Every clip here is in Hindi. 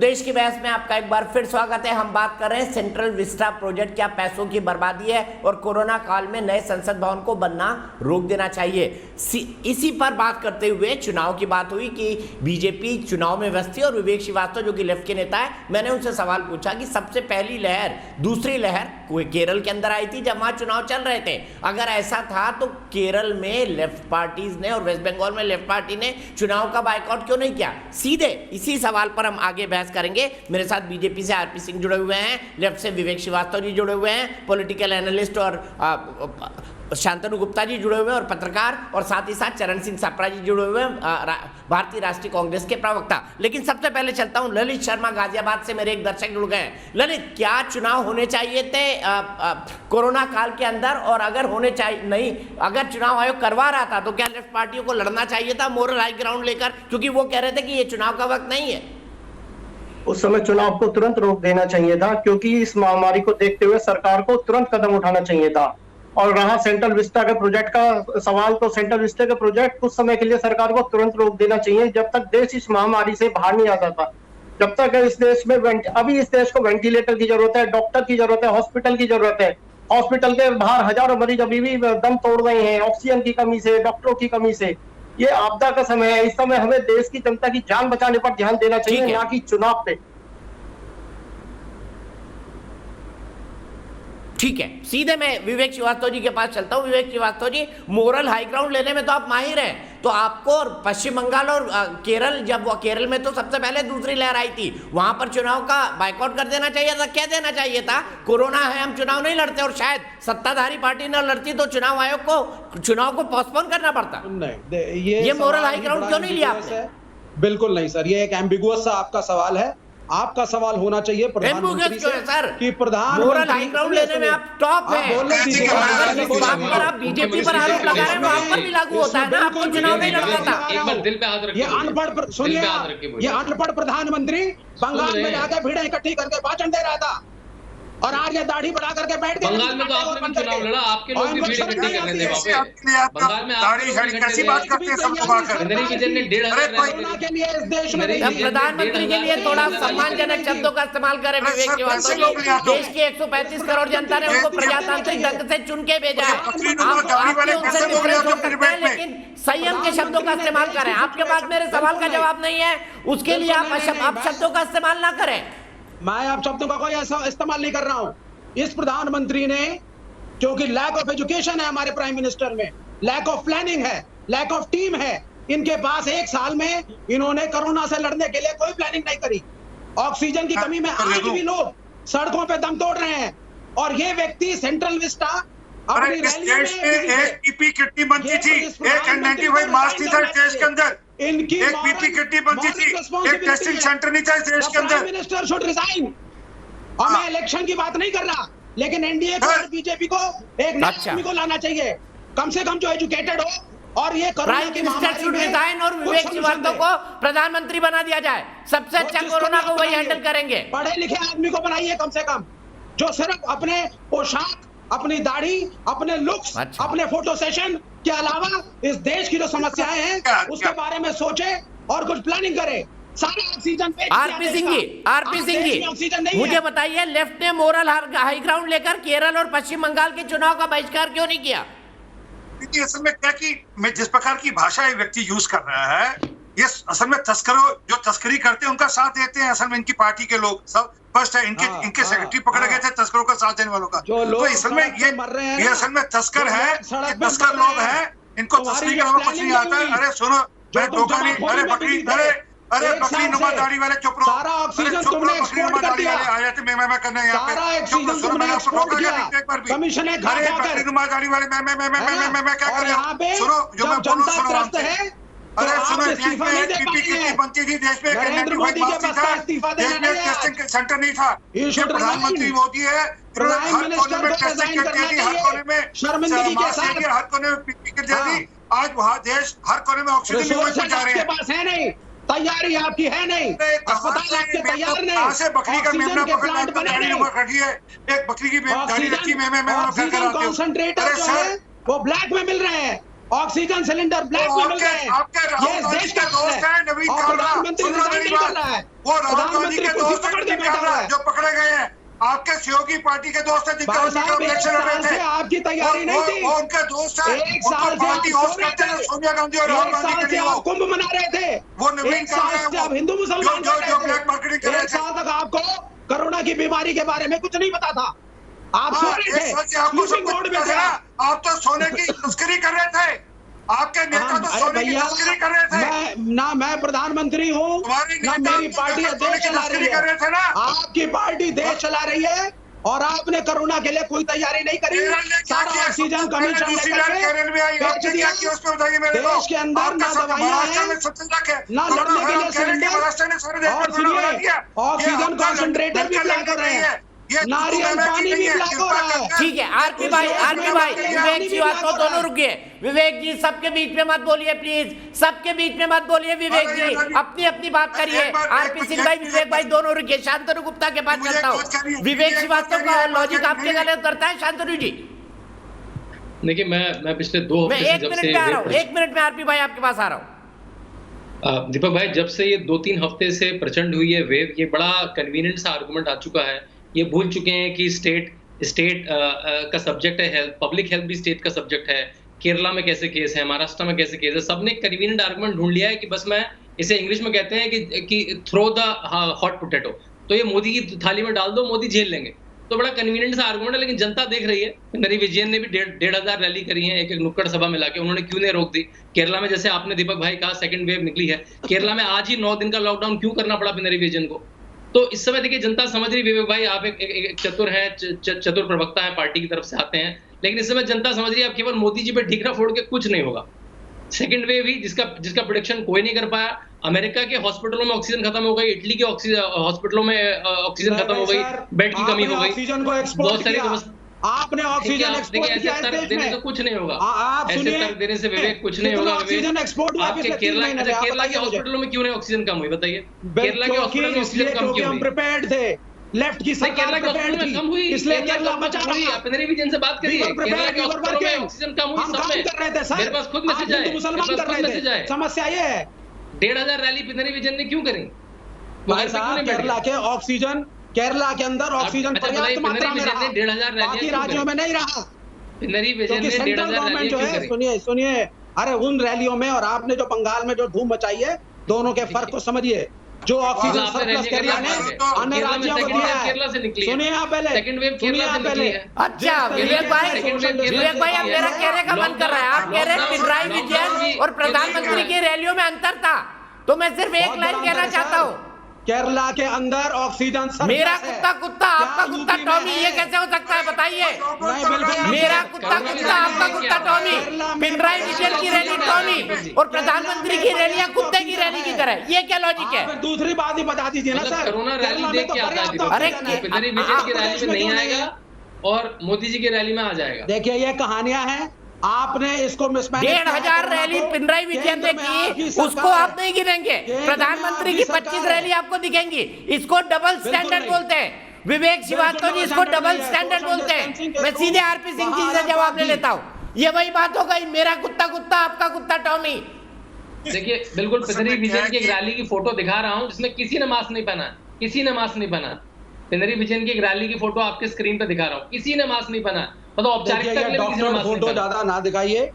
देश की बहस में आपका एक बार फिर स्वागत है। हम बात कर रहे हैं सेंट्रल विस्टा प्रोजेक्ट, क्या पैसों की बर्बादी है और कोरोना काल में नए संसद भवन को बनना रोक देना चाहिए। इसी पर बात करते हुए चुनाव की बात हुई कि बीजेपी चुनाव में व्यस्त थी और विवेक श्रीवास्तव जो कि लेफ्ट के नेता है, मैंने उनसे सवाल पूछा कि सबसे पहली लहर, दूसरी लहर केरल के अंदर आई थी जब वहां चुनाव चल रहे थे। अगर ऐसा था तो केरल में लेफ्ट पार्टीज ने और वेस्ट बंगाल में लेफ्ट पार्टी ने चुनाव का बायकॉट क्यों नहीं किया? सीधे इसी सवाल पर हम आगे बहस करेंगे। मेरे साथ बीजेपी से आरपी सिंह जुड़े हुए हैं, लेफ्ट से विवेक श्रीवास्तव जी जुड़े हुए हैं, पॉलिटिकल एनालिस्ट और शांतनु गुप्ता जी जुड़े हुए हैं और पत्रकार, और साथ ही साथ चरण सिंह सापरा जी जुड़े हुए हैं, भारतीय राष्ट्रीय कांग्रेस के प्रवक्ता। लेकिन सबसे पहले चलता हूं ललित शर्मा गाजियाबाद से, मेरे एक दर्शक जुड़ गए हैं। ललित, क्या चुनाव होने चाहिए थे कोरोना काल के अंदर? और अगर होने चाहिए नहीं, अगर चुनाव आयोग करवा रहा था तो क्या लेफ्ट पार्टियों को लड़ना चाहिए था मोरल हाई ग्राउंड लेकर? क्योंकि वो कह रहे थे कि ये चुनाव का वक्त नहीं है। उस समय चुनाव को तुरंत रोक देना चाहिए था, क्योंकि इस महामारी को देखते हुए सरकार को तुरंत कदम उठाना चाहिए था। और रहा सेंट्रल विस्टा के प्रोजेक्ट का सवाल, तो सेंट्रल विस्टा के प्रोजेक्ट कुछ समय के लिए सरकार को तुरंत रोक देना चाहिए, जब तक देश इस महामारी से बाहर नहीं आ जाता। जब तक इस देश में अभी इस देश को वेंटिलेटर की जरूरत है, डॉक्टर की जरूरत है, हॉस्पिटल की जरूरत है। हॉस्पिटल के बाहर हजारों मरीज अभी भी दम तोड़ रहे हैं, ऑक्सीजन की कमी से, डॉक्टरों की कमी से। ये आपदा का समय है। इस समय हमें देश की जनता की जान बचाने पर ध्यान देना चाहिए, ना कि चुनाव पे। ठीक है, सीधे मैं विवेक श्रीवास्तव जी के पास चलता हूं। विवेक Srivastava ji, moral high ground लेने में तो आप माहिर हैं, तो आपको पश्चिम बंगाल और केरल, जब वो केरल में तो सबसे पहले दूसरी लहर आई थी, वहां पर चुनाव का बायकॉट कर देना चाहिए था। क्या देना चाहिए था? कोरोना है, हम चुनाव नहीं लड़ते, और शायद सत्ताधारी पार्टी न लड़ती तो चुनाव आयोग को चुनाव को पोस्टपोन करना पड़ता। नहीं, ये मोरल हाई ग्राउंड क्यों नहीं लिया आपने? बिल्कुल नहीं सर, ये एक एम्बिगुअस सा आपका सवाल है। आपका सवाल होना चाहिए प्रधानमंत्री से कि प्रधानमंत्री मोरल हाई ग्राउंड लेने में आप टॉप हैं। आप बीजेपी पर आरोप लगा रहे हैं, वहां पर भी लागू होता है ना, आपको चुनाव नहीं लड़ना था। एक बार दिल पे हाथ रखिए। ये अनपढ़, सुनिए, ये अनपढ़ प्रधानमंत्री बंगाल में जाकर भीड़ इकट्ठी करके भाषण दे रहा था, और आज ये दाढ़ी बढ़ा करके बैठ गए। बंगाल में तो आपने भी चुनाव लड़ा, आपके लोग भी भीड़ इकट्ठी कर रहे थे वहां पे। बंगाल में दाढ़ी कैसी बात करते हैं, सबको बात इंदिरा किचन ने 1,500 के लिए इस देश में प्रधानमंत्री के लिए थोड़ा सम्मानजनक शब्दों का इस्तेमाल करें विवेक श्रीवास्तव जी। देश की 135 करोड़ जनता ने उनको प्रजातांत्रिक ढंग से चुन के भेजा है। लेकिन संयम के शब्दों का इस्तेमाल करें। आपके पास मेरे सवाल का जवाब नहीं है, उसके लिए आप शब्दों का इस्तेमाल ना करें। मैं आप शब्दों का कोई ऐसा इस्तेमाल नहीं कर रहा हूं। इस प्रधानमंत्री ने, क्योंकि लैक ऑफ एजुकेशन है हमारे प्राइम मिनिस्टर में, लैक ऑफ प्लानिंग है, लैक ऑफ टीम है। इनके पास एक साल में इन्होंने कोरोना से लड़ने के लिए कोई प्लानिंग नहीं करी। ऑक्सीजन की कमी में आज भी लोग सड़कों पे दम तोड़ रहे हैं, और ये व्यक्ति सेंट्रल विस्टा अपनी रैली में एक पीपी किट्टी बनती थी, एक N95 मास्क था देश के अंदर, इनकी एक पीपी किट्टी बनती थी, एक टेस्टिंग सेंटर नहीं था इस देश के अंदर। Minister should resign. और मैं इलेक्शन की बात नहीं कर रहा, लेकिन एनडीए को और बीजेपी को एक नए आदमी को लाना चाहिए, कम से कम जो एजुकेटेड हो। और ये प्राइम मिनिस्टर शुड रिजाइन और विवेक श्रीवास्तव को प्रधानमंत्री बना दिया जाए। सबसे अच्छा कोरोना को वही हैंडल करेंगे। पढ़े लिखे आदमी को बनाइए कम से कम, जो सिर्फ अपने पोशाक, अपनी दाढ़ी, अपने लुक्स, अपने फोटो सेशन के अलावा इस देश की जो समस्याएं हैं उसके बारे में सोचे और कुछ प्लानिंग करे। सारा ऑक्सीजन पे आरपी सिंह जी, मुझे बताइए, लेफ्ट ने मोरल हाई ग्राउंड लेकर केरल और पश्चिम बंगाल के चुनाव का बहिष्कार क्यों नहीं किया? असल में क्या कि मैं जिस प्रकार की भाषा ये व्यक्ति यूज कर रहा है, ये असल में तस्करों जो तस्करी करते हैं उनका साथ देते हैं। असल में इनकी पार्टी के लोग सब फर्स्ट है, इनके सेक्रेटरी पकड़े गए थे तस्करों का साथ देने वालों का। तो असल में ये असल में तस्कर है, तस्कर लोग हैं, इनको तस्करी के अलावा कुछ नहीं आता है। अरे सुनो, मैं धोखा नहीं, अरे बकरी नुमा दाढ़ी वाले चुप रहो, बकरी नुमा दाढ़ी वाले आए थे मैं करने यहाँ पे, चुप रहो। सुनो, मैंने आपको धोखा दिया एक बार भी। अरे बकरी नुमा दाढ़ी वाले मैं क्या कर रहा हूँ? सुनो, जो मैं बोलूँ सुनो। अरे सुनो, देश में पीपी किट्टी बनती थी, देश में N95 मास्क था, देश में टेस्टिंग सेंटर नहीं था। ये प्रधानमंत्री मोदी है, हर कोने में टेस्टिंग किट दे दी, हर कोने में मास्क दे दिया, हर कोने में पीपी किट दे दी। आज वहाँ देश हर कोने में ऑक्सीजन पहुंचा रहे हैं। पास है नहीं, तैयारी आपकी है नहीं, अस्पताल आपके तैयार नहीं। कहाँ से बकरी का मेमना पकड़ना, दाढ़ी रखी है, एक बकरी की दाढ़ी रखी मैं कंसंट्रेटर जो है वो ब्लैक में मिल रहे हैं। ऑक्सीजन सिलेंडर ब्लैक में मिल रहे हैं। ये देश का दोस्त है और प्रधानमंत्री रिजाइन नहीं कर रहा है। वो राहुल गांधी के दोस्त पकड़ के बैठा हुआ है जो पकड़े गए हैं, आपके सहयोगी पार्टी के दोस्त है जिनका इलेक्शन लड़ रहे थे, आपकी तैयारी नहीं थी। वो उनके दोस्त है, एक साल से पार्टी होस्ट करते हैं सोनिया गांधी और राहुल गांधी के लिए। आप कुंभ मना रहे थे, वो नवीन एक साल से आप हिंदू मुसलमान जो ब्लैक मार्केटिंग कर रहे एक थे। साल तक आपको कोरोना की बीमारी के बारे में कुछ नहीं पता था। आप सो रहे थे, आपको सब स्लीपिंग मोड कुछ में थे। आप तो सोने की तस्करी कर रहे थे, आपके नेता तो सोने की तस्करी कर रहे थे। मैं प्रधानमंत्री हूँ ना मेरी पार्टी देश चला रही है। आपकी पार्टी देश चला रही है और आपने कोरोना के लिए कोई तैयारी नहीं करी। सारा ऑक्सीजन कमीशन देश के अंदर ना दवाइयां हैं ना लड़ने के लिए सिलेंडर, और सुनिए ऑक्सीजन कॉन्सेंट्रेटर भी ब्लैक हो रहे हैं, नारियल पानी भी ब्लैक हो रहा है। ठीक है आरपी भाई विवेक जी बात तो दोनों रुकिए। विवेक जी सबके बीच में मत बोलिए प्लीज, सबके बीच में मत बोलिए। विवेक जी अपनी अपनी बात करिए। आरपी सिंह भाई विवेक भाई दोनों रुकिए। शांतनु गुप्ता के पास चलता हूँ। विवेक श्रीवास्तव का लॉजिक आपके गले उतरता है शांतनु जी? देखिए मैं पिछले 2 हफ्ते मैं 1 मिनट में आ रहा हूँ, 1 मिनट में आरपी भाई आपके पास आ रहा हूँ। दीपक भाई जब से ये 2-3 हफ्ते से प्रचंड हुई है वेव, ये बड़ा कन्वीनियंट सा आर्गुमेंट आ चुका है। ये भूल चुके हैं कि स्टेट का सब्जेक्ट है हेल्थ, पब्लिक हेल्थ भी स्टेट का सब्जेक्ट है। केरला में कैसे केस है, महाराष्ट्र में कैसे केस है, सबने कन्वीनियंट आर्गुमेंट ढूंढ लिया है कि बस मैं इसे इंग्लिश में कहते हैं कि थ्रो द हॉट पोटैटो, तो ये मोदी की थाली में डाल दो, मोदी झेल लेंगे। तो बड़ा कन्वीनियंट सा आर्गुमेंट है, लेकिन जनता देख रही है। पिनराई विजयन ने भी 1,500 रैली करी है एक नुक्कड़ सभा में लाके, उन्होंने क्यों नहीं रोक दी? केरला में जैसे आपने दीपक भाई कहा सेकंड वेव निकली है, केरला में आज ही 9 दिन का लॉकडाउन क्यों करना पड़ा पिनराई विजयन को? तो इस समय देखिए जनता समझ रही, विवेक भाई आप एक चतुर हैं, चतुर प्रवक्ता है, पार्टी की तरफ से आते हैं, लेकिन इस समय जनता समझ रही है अब केवल मोदी जी पे ढीकरा फोड़ के कुछ नहीं होगा। सेकंड वेव ही जिसका प्रेडिक्शन कोई नहीं कर पाया। अमेरिका के हॉस्पिटलों में ऑक्सीजन खत्म हो गई, इटली के हॉस्पिटलों में ऑक्सीजन खत्म हो गई, बेड की कमी हो गई, बहुत सारी व्यवस्था। आपने ऑक्सीजन एक्सपोर्ट किया है देश देने में। से कुछ नहीं होगा, आप ऐसे तर्क देने से विवेक कुछ नहीं होगा। ऑक्सीजन एक्सपोर्ट हुआ आपके केरला के हॉस्पिटलों में क्यों नहीं ऑक्सीजन कम हुई बताइए? केरला के हॉस्पिटल में ऑक्सीजन कम क्यों हुई? प्रिपेयर्ड थे, लेफ्ट की सरकार केरला के हॉस्पिटल में कम हुई, इसलिए केरला बचा रहा। पिनराई विजयन से बात करिए, केरला के हॉस्पिटल में ऑक्सीजन कम हुई, सब में कर रहे थे सर, मेरे पास खुद मैसेज आए, मुसलमान कर रहे थे। समस्या ये है 1,500 रैली पिनराई विजयन ने क्यों करी? भाई साहब केरला के ऑक्सीजन, केरला के अंदर ऑक्सीजन पर्याप्त मात्रा में रहा, 1,500 बाकी राज्यों में नहीं रहा। पिनराई विजयन ने सेंट्रल 1,500 गवर्नमेंट जो रैली है, क्यों करी? सुनिए, अरे उन रैलियों में और आपने जो बंगाल में जो धूम मचाई है, दोनों के फर्क को समझिए। जो ऑक्सीजन सरप्लस केरला ने अन्य राज्यों को दिया है, केरला से निकली, सुनिए आप पहले, सेकंड वेव सुनिए केरला आप से पहले। निकली है। अच्छा विवेक भाई अब मेरा कहने का मन कर रहा है, आप कह रहे हैं पिनराई विजयन और प्रधानमंत्री की रैलियों में अंतर था, तो मैं सिर्फ एक लाइन कहना चाहता हूँ, केरला के अंदर ऑक्सीजन मेरा कुत्ता कुत्ता आपका कुत्ता टॉमी, ये कैसे हो सकता है बताइए? मेरा कुत्ता कुत्ता आपका कुत्ता टॉमी, पिनराई विजयन की रैली टॉमी और प्रधानमंत्री की रैलियां कुत्ते की रैली की तरह, ये क्या लॉजिक है? दूसरी बात ही बता दीजिए ना सर, कोरोना रैली देख के आता है, अरे पिनराई विजयन की रैली में नहीं आएगा और मोदी जी की रैली में आ जाएगा। देखिए ये कहानियां हैं, आपने इसको मिसमैनेज 1,500 रैली पिनराई विजयन ने की, उसको आप नहीं गिनेंगे। प्रधानमंत्री की 25 रैली आपको दिखेंगी, इसको डबल स्टैंडर्ड बोलते हैं। विवेक श्रीवास्तव जी इसको डबल स्टैंडर्ड बोलते हैं। मैं सीधे आरपी सिंह जी से जवाब ले लेता हूँ, ये वही बात हो गई, मेरा कुत्ता कुत्ता आपका कुत्ता टॉमी। देखिए बिल्कुल पिनराई विजयन की एक रैली की फोटो दिखा रहा हूँ जिसमें किसी ने मास्क नहीं पहना, किसी ने मास्क नहीं पहना। पिनराई विजयन की एक रैली की फोटो आपके स्क्रीन पे दिखा रहा हूँ, किसी ने मास्क नहीं पहना, मतलब औपचारिकता के लिए किसी ने मास्क नहीं पहना। ज्यादा ना दिखाइए,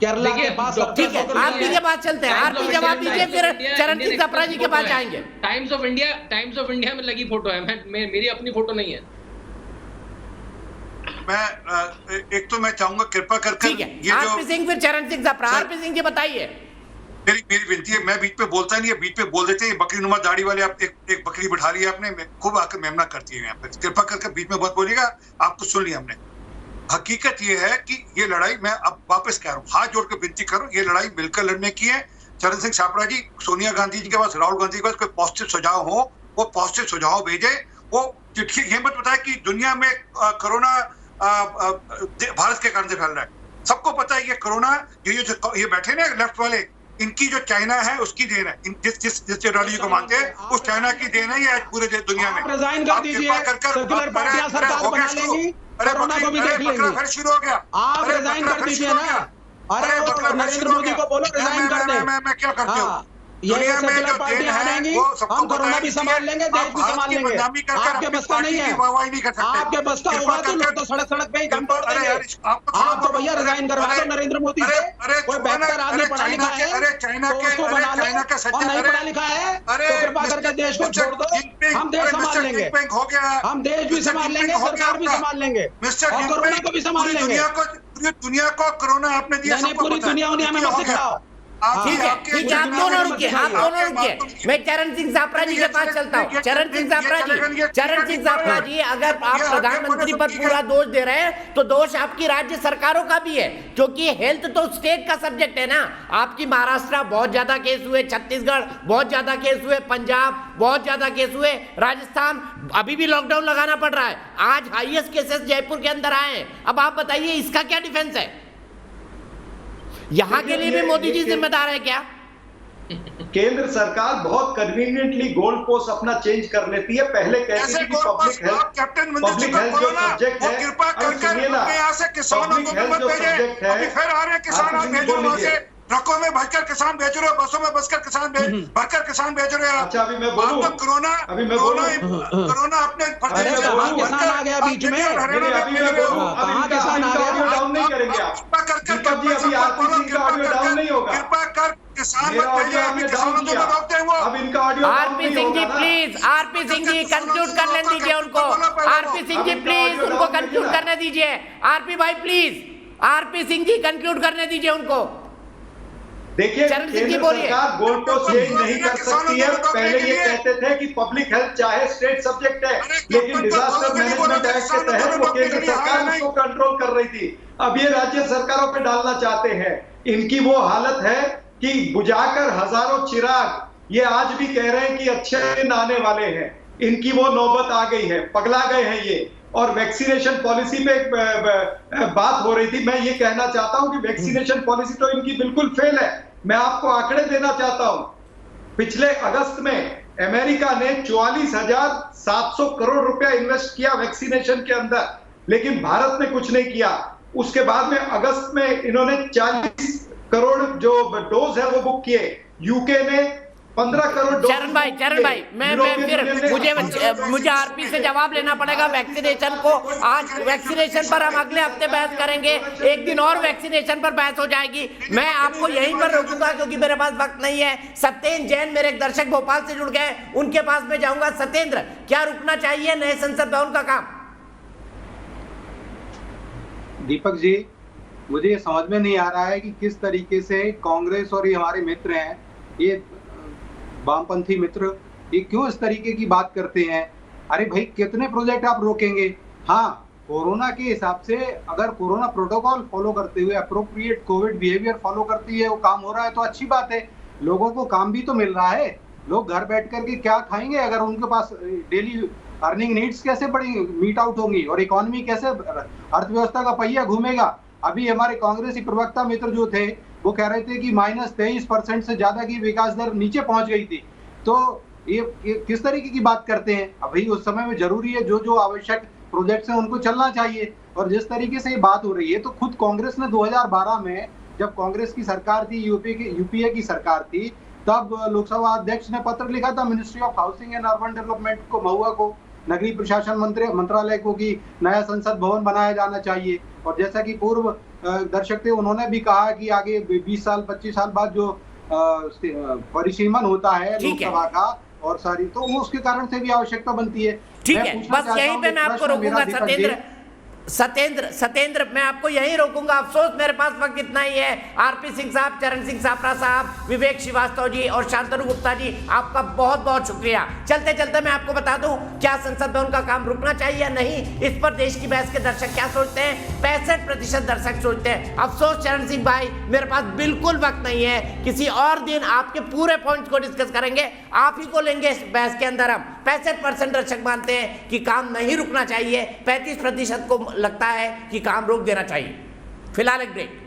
केरला के पास ठीक है आरपी के पास चलते हैं, आरपी जवाब दीजिए, फिर चरण सिंह सप्रा जी के पास जाएंगे। टाइम्स ऑफ इंडिया में लगी फोटो है, मेरी अपनी फोटो नहीं है। मैं एक तो मैं चाहूंगा कृपा करके ठीक है आरपी सिंह फिर चरण सिंह सप्रा। आरपी सिंह जी बताइए। मेरी विनती है, मैं बीच पे बोलता नहीं है, बीच पे बोल देते हैं। बकरी नुमा दाढ़ी वाले आप एक बकरी बिठा ली है आपने, खूब आकर मेमना करती है यहाँ पे। कृपा करके बीच में मत बोलिएगा, आपको सुन लिया हमने। हकीकत ये है कि ये लड़ाई, मैं अब वापस कह रहा हूँ, हाथ जोड़ के विनती करूँ, ये लड़ाई मिलकर लड़ने की है। चरण सिंह छापरा जी, सोनिया गांधी जी के पास, राहुल गांधी के पास कोई पॉजिटिव सुझाव हो, वो पॉजिटिव सुझाव भेजे। वो चिट्ठी ये मत बताए कि दुनिया में कोरोना भारत के कारण से फैल रहा है। सबको पता है ये कोरोना, ये बैठे ना लेफ्ट वाले, इनकी जो चाइना है उसकी देन है। जिस टेक्नोलॉजी को मानते हैं उस चाइना की देन है ये आज पूरे दुनिया में। रिजाइन कर दीजिए, सर्कुलर पार्टियां सरकार बना लेंगी, कोरोना को भी देख लेंगे। फिर शुरू हो गया, आप रिजाइन कर दीजिए ना, अरे वो मतलब नरेंद्र मोदी को बोलो रिजाइन कर दे। मैं क्या करती हूँ? हाँ, ये दुनिया में सेकुलर जो पार्टी देन आ है जाएंगी, वो सबको हम कोरोना बताया भी कि संभाल लेंगे, आप देश भी भारत संभाल की लेंगे। बदनामी कर आपके बस का नहीं है, वाहवाही नहीं कर सकते। आपके बस का कृपा होगा तो करके- लोग तो सड़क सड़क पे ही दम तोड़ अरे देंगे। यार, आपको थोड़ा आप तो बोलो। भैया रिजाइन करवा दो नरेंद्र मोदी से। कोई बेहतर आदमी पढ़ा लिखा है अरे चाइना तो के उसको बना लो, चाइना का और नहीं पढ़ा लिखा है तो कृपा करके देश को छोड़ दो, हम देश संभाल लेंगे, हो गया, हम देश भी संभाल लेंगे, सरकार भी संभाल लेंगे, मिस्टर और कोरोना को भी संभाल लेंगे। पूरी दुनिया को कोरोना आपने दिया, नहीं, सबको पूरी पता है। दुनिया में ये मत हो गया। सिखाओ। ठीक है, ठीक है, आप दोनों रुकिए, आप दोनों रुकिए। मैं चरण सिंह सापरा जी के पास चलता हूँ। चरण सिंह सापरा जी, अगर आप प्रधानमंत्री पर पूरा दोष दे रहे हैं तो दोष आपकी राज्य सरकारों का भी है, क्योंकि हेल्थ तो स्टेट का सब्जेक्ट है ना। आपकी महाराष्ट्र बहुत ज्यादा केस हुए, छत्तीसगढ़ बहुत ज्यादा केस हुए, पंजाब बहुत ज्यादा केस हुए, राजस्थान अभी भी लॉकडाउन लगाना पड़ रहा है। आज हाईएस्ट केसेस जयपुर के अंदर आए हैं। अब आप बताइए इसका क्या डिफेंस है? यहां के लिए भी मोदी जी जिम्मेदार है क्या? केंद्र सरकार बहुत कन्वीनियंटली गोल्ड पोस्ट अपना चेंज कर लेती है। पहले कहती थी कि पब्लिक हेल्थ जो सब्जेक्ट है, कृपा अब सुनिए ना, यहाँ से किसानों पब्लिक को हेल्थ मत जो भेजे। सब्जेक्ट है, अभी फिर आ रहे हैं किसान, आप आप किसी भेजो को वहां लीजिए। से, ट्रकों में भरकर किसान भेज रहे हो, बसों में बसकर किसान भरकर किसान भेज रहे हो। अच्छा, अभी मैं बोलूं? आप तो कोरोना अभी मैं बोलूं? कोरोना अपने अरे कहाँ किसान आ गया बीच में? अभी मैं बोलूं? अब कहाँ इनका किसान आ गया? ऑडियो डाउन नहीं करेंगे आप। दीपक जी, अभी आरपी सिंह का ऑडियो डाउन नहीं होगा। कृपा कर किसान मेरा मत ऑडियो भेजिए, आपने अभी डाउन किसानों किया, को रोकते हैं वो। अब इनका ऑडियो डाउन आरपी नहीं सिंह जी होगा ना। Please, RP Singh ji conclude करने दीजिए उनको। आरपी सिंह जी प्लीज उनको कंक्लूड करने दीजिए। आरपी भाई please, RP Singh ji conclude करने दीजिए उनको। देखिए, चरण सिंह जी केंद्र बोलिए। सरकार गोल्ड पोस्ट चेंज नहीं कर सकती है। पहले ये कहते थे कि पब्लिक हेल्थ चाहे स्टेट सब्जेक्ट है, लेकिन डिजास्टर मैनेजमेंट एक्ट के तहत वो केंद्र सरकार उसको कंट्रोल कर रही थी। अब ये राज्य सरकारों पे डालना चाहते हैं। इनकी वो हालत है कि बुझाकर हजारों चिराग ये आज भी कह रहे हैं कि अच्छे दिन आने वाले हैं। इनकी वो नौबत आ गई है, पगला गए हैं ये। और वैक्सीनेशन पॉलिसी पे बात हो रही थी, मैं ये कहना चाहता हूं कि वैक्सीनेशन पॉलिसी तो इनकी बिल्कुल फेल है। मैं आपको आंकड़े देना चाहता हूं। पिछले अगस्त में अमेरिका ने 44,700 करोड़ रुपया इन्वेस्ट किया वैक्सीनेशन के अंदर, लेकिन भारत ने कुछ नहीं किया। उसके बाद में अगस्त में इन्होंने 40 करोड़ जो डोज है वो बुक किए। यूके ने 15 करोड़ डोज। चरण भाई मैं फिर मुझे आरपी से जवाब लेना पड़ेगा वैक्सीनेशन को। आज वैक्सीनेशन पर हम अगले हफ्ते बहस करेंगे, एक दिन और वैक्सीनेशन पर बहस हो जाएगी। मैं आपको यहीं पर रोकूंगा क्योंकि मेरे पास वक्त नहीं है। सत्येंद्र जैन मेरे एक दर्शक भोपाल से जुड़ गए, उनके पास में जाऊंगा। सत्येंद्र, क्या रुकना चाहिए नए संसद भवन का काम? दीपक जी, मुझे ये समझ में नहीं आ रहा है कि किस तरीके से कांग्रेस और ये हमारे मित्र हैं, ये वामपंथी मित्र, ये क्यों इस तरीके की बात करते हैं। अरे भाई, कितने प्रोजेक्ट आप रोकेंगे? हाँ, कोरोना के हिसाब से अगर कोरोना प्रोटोकॉल फॉलो करते हुए अप्रोप्रिएट कोविड बिहेवियर फॉलो करती है वो काम हो रहा है तो अच्छी बात है। लोगों को काम भी तो मिल रहा है। लोग घर बैठ करके क्या खाएंगे अगर उनके पास डेली अर्निंग नीड्स कैसे बढ़ेंगी, मीट आउट होंगी, और इकोनॉमी कैसे, अर्थव्यवस्था का पहिया घूमेगा। अभी हमारे कांग्रेसी प्रवक्ता मित्र जो थे वो कह रहे थे कि -23% से ज्यादा की विकास दर नीचे पहुंच गई थी। तो ये किस तरीके की बात करते हैं? अभी उस समय में जरूरी है जो आवश्यक प्रोजेक्ट्स हैं उनको चलना चाहिए। और जिस तरीके से ये बात हो रही है, तो खुद कांग्रेस ने 2012 में जब कांग्रेस की सरकार थी, यूपीए की सरकार थी, तब लोकसभा अध्यक्ष ने पत्र लिखा था ministry of housing and urban development को, महुआ को, नगरीय प्रशासन मंत्रालय को, कि नया संसद भवन बनाया जाना चाहिए। और जैसा कि पूर्व दर्शक थे उन्होंने भी कहा कि आगे 20 साल 25 साल बाद जो परिसीमन होता है लोकसभा का और सारी, तो वो उसके कारण से भी आवश्यकता बनती है। ठीक है, बस यहीं पे मैं आपको रोकूंगा सत्येंद्र, मैं आपको यहीं रोकूंगा। अफसोस मेरे पास वक्त इतना ही है। आरपी सिंह साहब, चरण सिंह सापरा साहब, विवेक श्रीवास्तव जी और शांतनु गुप्ता जी, आपका बहुत बहुत शुक्रिया। चलते चलते मैं आपको बता दूं, क्या संसद भवन का काम रुकना चाहिए या नहीं, इस पर देश की बहस के दर्शक क्या सोचते हैं? 65% दर्शक सोचते हैं। अफसोस चरण सिंह भाई, मेरे पास बिल्कुल वक्त नहीं है। किसी और दिन आपके पूरे पॉइंट्स को डिस्कस करेंगे, आप ही को लेंगे इस बहस के अंदर। हम 65% दर्शक मानते हैं कि काम नहीं रुकना चाहिए, 35% को लगता है कि काम रोक देना चाहिए। फिलहाल एक ब्रेक।